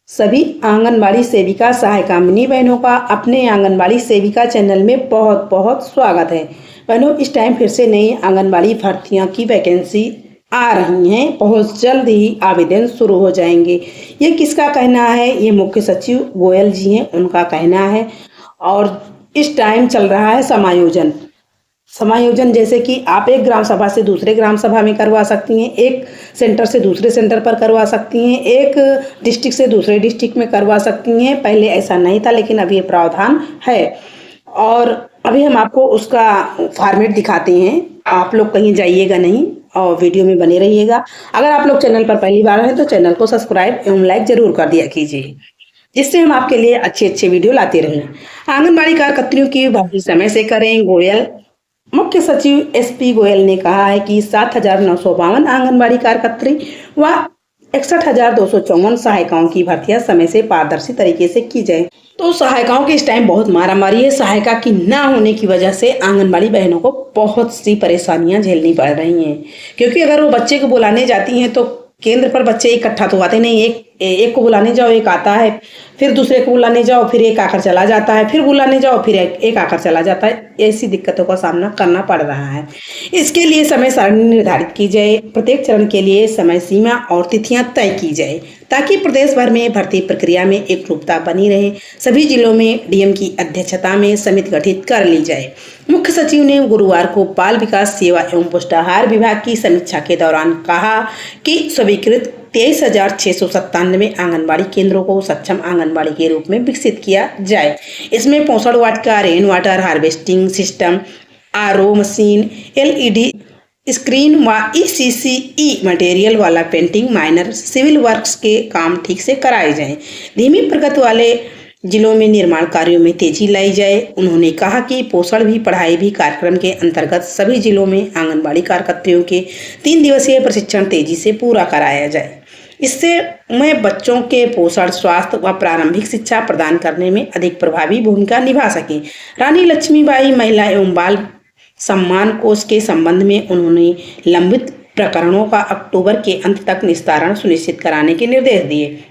सभी आंगनबाड़ी सेविका सहायिका मिनी बहनों का अपने आंगनबाड़ी सेविका चैनल में बहुत बहुत स्वागत है। बहनों, इस टाइम फिर से नई आंगनबाड़ी भर्तियों की वैकेंसी आ रही हैं। बहुत जल्द ही आवेदन शुरू हो जाएंगे। ये किसका कहना है? ये मुख्य सचिव गोयल जी हैं, उनका कहना है। और इस टाइम चल रहा है समायोजन, जैसे कि आप एक ग्राम सभा से दूसरे ग्राम सभा में करवा सकती हैं, एक सेंटर से दूसरे सेंटर पर करवा सकती हैं, एक डिस्ट्रिक्ट से दूसरे डिस्ट्रिक्ट में करवा सकती हैं। पहले ऐसा नहीं था, लेकिन अभी ये प्रावधान है। और अभी हम आपको उसका फॉर्मेट दिखाते हैं। आप लोग कहीं जाइएगा नहीं और वीडियो में बने रहिएगा। अगर आप लोग चैनल पर पहली बार हैं तो चैनल को सब्सक्राइब एवं लाइक जरूर कर दिया कीजिए, जिससे हम आपके लिए अच्छे अच्छे वीडियो लाते रहें। आंगनबाड़ी कार्यकर्तियों की भर्ती समय से करें। गोयल मुख्य सचिव एसपी गोयल ने कहा है कि 7,952 आंगनबाड़ी कार्यकर्त्री व 61,254 सहायिकाओं की भर्तियां समय से पारदर्शी तरीके से की जाए। तो सहायिकाओं की इस टाइम बहुत मारामारी है। सहायिका की ना होने की वजह से आंगनबाड़ी बहनों को बहुत सी परेशानियां झेलनी पड़ रही हैं, क्योंकि अगर वो बच्चे को बुलाने जाती हैं तो केंद्र पर बच्चे इकट्ठा तो आते नहीं। एक को बुलाने जाओ, एक आता है, फिर दूसरे को बुलाने जाओ, फिर एक आकर चला जाता है, फिर बुलाने जाओ, फिर एक आकर चला जाता है। ऐसी दिक्कतों का सामना करना पड़ रहा है। इसके लिए समय सारणी निर्धारित की जाए। प्रत्येक चरण के लिए समय सीमा और तिथियां तय की जाए, ताकि प्रदेश भर में भर्ती प्रक्रिया में एकरूपता बनी रहे। सभी जिलों में डीएम की अध्यक्षता में समिति गठित कर ली जाए। मुख्य सचिव ने गुरुवार को बाल विकास सेवा एवं पुष्टाहार विभाग की समीक्षा के दौरान कहा कि स्वीकृत 23,697 आंगनबाड़ी केंद्रों को सक्षम आंगनबाड़ी के रूप में विकसित किया जाए। इसमें पोषण वाटिका, rain water harvesting system, RO machine, LED screen व ईसीसीई मटेरियल वाला पेंटिंग, माइनर सिविल वर्क्स के काम ठीक से कराए जाएं। धीमी प्रगति वाले जिलों में निर्माण कार्यों में तेजी लाई जाए। उन्होंने कहा कि पोषण भी पढ़ाई भी कार्यक्रम के अंतर्गत सभी जिलों में आंगनबाड़ी कार्यकर्तियों के 3 दिवसीय प्रशिक्षण तेजी से पूरा कराया जाए। इससे मैं बच्चों के पोषण, स्वास्थ्य व प्रारंभिक शिक्षा प्रदान करने में अधिक प्रभावी भूमिका निभा सकें। रानी लक्ष्मीबाई महिला एवं बाल सम्मान कोष के संबंध में उन्होंने लंबित प्रकरणों का अक्टूबर के अंत तक निस्तारण सुनिश्चित कराने के निर्देश दिए।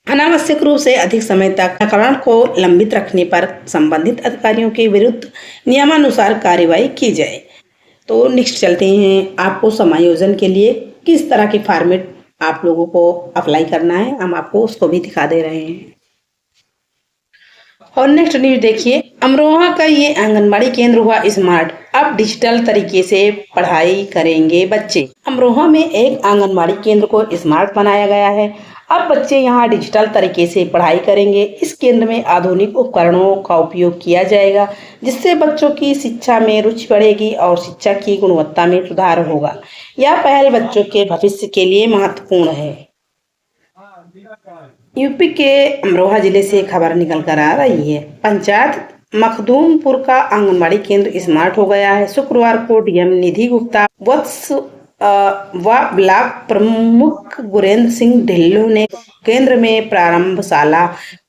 अनावश्यक रूप से अधिक समय तक प्रकरण को लंबित रखने पर संबंधित अधिकारियों के विरुद्ध नियमानुसार कार्रवाई की जाए। तो नेक्स्ट चलते हैं। आपको समायोजन के लिए किस तरह के फॉर्मेट आप लोगों को अप्लाई करना है, हम आपको उसको भी दिखा दे रहे हैं। और नेक्स्ट न्यूज देखिए। अमरोहा का ये आंगनबाड़ी केंद्र हुआ स्मार्ट। अब डिजिटल तरीके से पढ़ाई करेंगे बच्चे। अमरोहा में एक आंगनबाड़ी केंद्र को स्मार्ट बनाया गया है। अब बच्चे यहाँ डिजिटल तरीके से पढ़ाई करेंगे। इस केंद्र में आधुनिक उपकरणों का उपयोग किया जाएगा, जिससे बच्चों की शिक्षा में रुचि बढ़ेगी और शिक्षा की गुणवत्ता में सुधार होगा। यह पहल बच्चों के भविष्य के लिए महत्वपूर्ण है। यूपी के अमरोहा जिले से खबर निकल कर आ रही है। पंचायत मखदूमपुर का आंगनबाड़ी केंद्र स्मार्ट हो गया है। शुक्रवार को डीएम निधि गुप्ता वत्स व ब्लॉक प्रमुख गुरेंद्र सिंह ढिल्लों ने केंद्र में प्रारंभशाला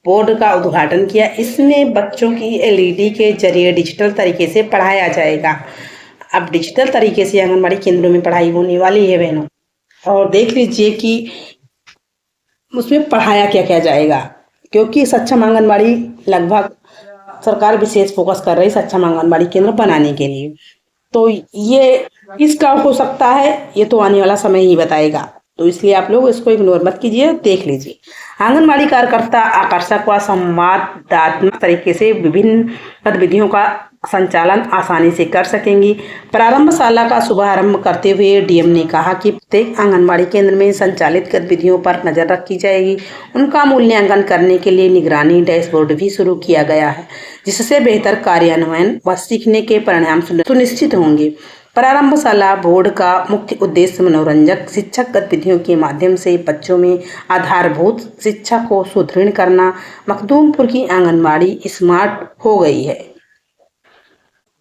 बोर्ड का उद्घाटन किया। इसमें बच्चों की एलईडी के जरिए डिजिटल तरीके से पढ़ाया जाएगा। अब डिजिटल तरीके से आंगनबाड़ी केंद्रों में पढ़ाई होने वाली है बहनों। और देख लीजिए कि उसमें पढ़ाया क्या क्या जाएगा, क्योंकि सक्षम आंगनबाड़ी लगभग सरकार विशेष फोकस कर रही सक्षम आंगनबाड़ी केंद्र बनाने के लिए। तो ये किसका हो सकता है, ये तो आने वाला समय ही बताएगा। तो इसलिए आप लोग इसको इग्नोर मत कीजिए, देख लीजिए। आंगनबाड़ी कार्यकर्ता आकर्षक व संवादात्मक तरीके से विभिन्न गतिविधियों का संचालन आसानी से कर सकेंगी। प्रारंभशाला का शुभारंभ करते हुए डीएम ने कहा कि प्रत्येक आंगनबाड़ी केंद्र में संचालित गतिविधियों पर नजर रखी जाएगी। उनका मूल्यांकन करने के लिए निगरानी डैशबोर्ड भी शुरू किया गया है, जिससे बेहतर कार्यान्वयन व सीखने के परिणाम सुनिश्चित होंगे। प्रारंभशाला बोर्ड का मुख्य उद्देश्य मनोरंजक शिक्षक गतिविधियों के माध्यम से बच्चों में आधारभूत शिक्षा को सुदृढ़ करना। मखदूमपुर की आंगनबाड़ी स्मार्ट हो गई है।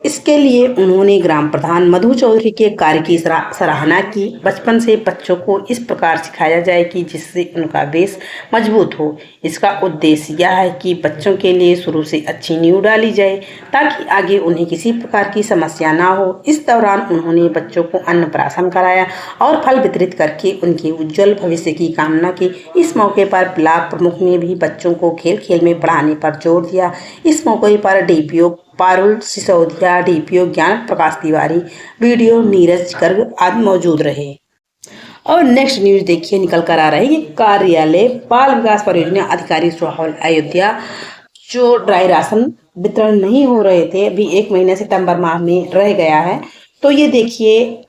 इसके लिए उन्होंने ग्राम प्रधान मधु चौधरी के कार्य की सराहना की। बचपन से बच्चों को इस प्रकार सिखाया जाए कि जिससे उनका बेस मजबूत हो। इसका उद्देश्य यह है कि बच्चों के लिए शुरू से अच्छी नींव डाली जाए ताकि आगे उन्हें किसी प्रकार की समस्या ना हो। इस दौरान उन्होंने बच्चों को अन्नप्राशन कराया और फल वितरित करके उनके उज्जवल भविष्य की कामना की। इस मौके पर ब्लॉक प्रमुख ने भी बच्चों को खेल खेल में पढ़ाने पर जोर दिया। इस मौके पर डीपीओ पारुल सिसोदिया, डीपीओ ज्ञान प्रकाश तिवारी, वीडियो नीरज गर्ग आदि मौजूद रहे। और नेक्स्ट न्यूज देखिए निकल कर आ रही है कार्यालय बाल विकास परियोजना अधिकारी सोहल अयोध्या। जो ड्राई राशन वितरण नहीं हो रहे थे, अभी 1 महीने सितंबर माह में रह गया है, तो ये देखिए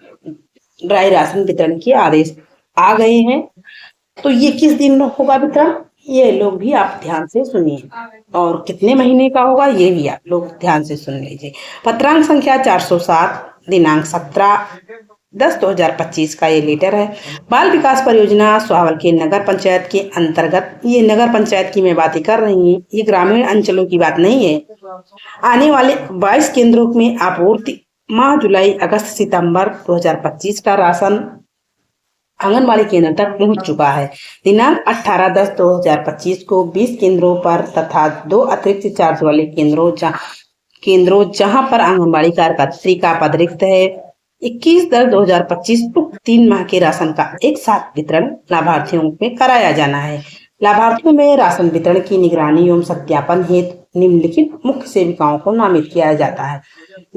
ड्राई राशन वितरण के आदेश आ गए हैं। तो ये किस दिन होगा वितरण, ये लोग भी आप ध्यान से सुनिए, और कितने महीने का होगा ये भी आप लोग ध्यान से सुन लीजिए। पत्रांक संख्या 407, दिनांक 17/10/2025 का ये लेटर है। बाल विकास परियोजना सोहावल के नगर पंचायत के अंतर्गत, ये नगर पंचायत की मैं बातें कर रही हूँ, ये ग्रामीण अंचलों की बात नहीं है। आने वाले 22 केंद्रों में आपूर्ति माह जुलाई अगस्त सितंबर 2025 का राशन आंगनबाड़ी केंद्र तक पहुंच चुका है। दिनांक 18/10/2025 को 20 केंद्रों पर तथा 2 अतिरिक्त चार्ज वाले केंद्रों जहां पर आंगनबाड़ी कार्यकर्त्री का पद रिक्त है, 21/10/2025 उक्त 3 माह के राशन का एक साथ वितरण लाभार्थियों में कराया जाना है। लाभार्थियों में राशन वितरण की निगरानी एवं सत्यापन हेतु निम्नलिखित मुख्य सेविकाओं को नामित किया जाता है।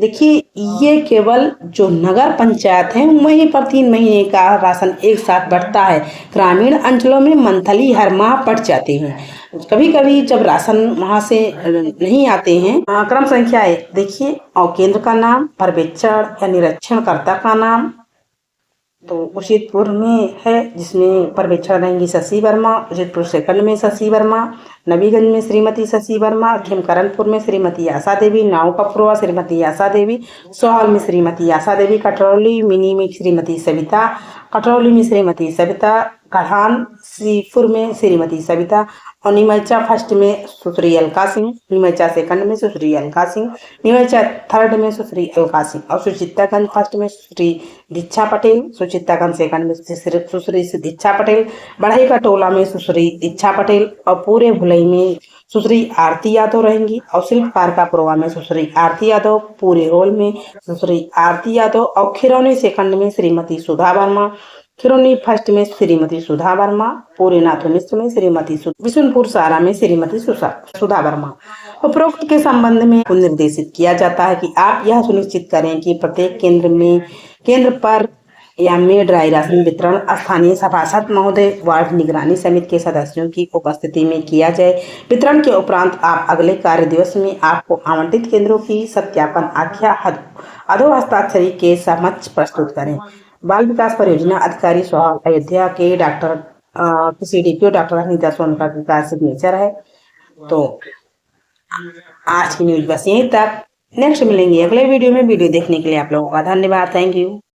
देखिए, ये केवल जो नगर पंचायत है वहीं पर 3 महीने का राशन एक साथ बढ़ता है। ग्रामीण अंचलों में मंथली हर माह बढ़ जाते हैं। कभी कभी जब राशन वहां से नहीं आते हैं, क्रम संख्या है देखिए, और केंद्र का नाम, पर्यवेक्षण या निरीक्षणकर्ता का नाम, तो उचितपुर में है जिसमें पर्यवेक्षण रहेंगी शशि वर्मा, उचितपुर सेकंड में शशि वर्मा, नबीगंज में श्रीमती शशि वर्मा, खिमकरनपुर में श्रीमती आशा देवी, नावकपुरवा श्रीमती आशा देवी, सोहाल में श्रीमती आशा देवी, कटरौली मिनी में श्रीमती सविता, कटरौली में श्रीमती सविता, गढ़ान श्रीपुर में श्रीमती सविता, और निमैचा फर्स्ट में सुश्री अलका सिंह, निमैचा सेकंड में सुश्री अलका सिंह, निमैचा थर्ड में सुश्री अलका सिंह, और सुचित्तागंज फर्स्ट में सुश्री दीक्षा पटेल, सुचित्तागंज सेकंड में सुश्री दीक्षा पटेल, बढ़ई का टोला में सुश्री दीक्षा पटेल, और पूरे भुलई में सुश्री आरती यादव रहेंगी, और शिल्पकार का पुरवा में सुश्री आरती यादव, पूरे होल में सुश्री आरती यादव, और खिरौनी सेकंड में श्रीमती सुधा वर्मा, खिरौनी फर्स्ट में श्रीमती सुधा वर्मा, पूरे नाथो मिश्र में श्रीमती विशुनपुर सारा में श्रीमती सुधा वर्मा। उपरोक्त के संबंध में निर्देशित किया जाता है कि आप यह सुनिश्चित करें कि प्रत्येक केंद्र पर या में ड्राई राशन वितरण स्थानीय सभासद महोदय, वार्ड निगरानी समिति के सदस्यों की उपस्थिति में किया जाए। वितरण के उपरांत आप अगले कार्य दिवस में आपको आवंटित केंद्रों की सत्यापन आख्या अधो हस्ताक्षरी के समक्ष प्रस्तुत करें। बाल विकास परियोजना अधिकारी सोहाल अयोध्या के किसी डीपीओ डॉक्टर अनीता सोनकर का सिग्नेचर है। तो आज की न्यूज बस यहीं तक। नेक्स्ट मिलेंगे अगले वीडियो में। वीडियो देखने के लिए आप लोगों का धन्यवाद। Thank you.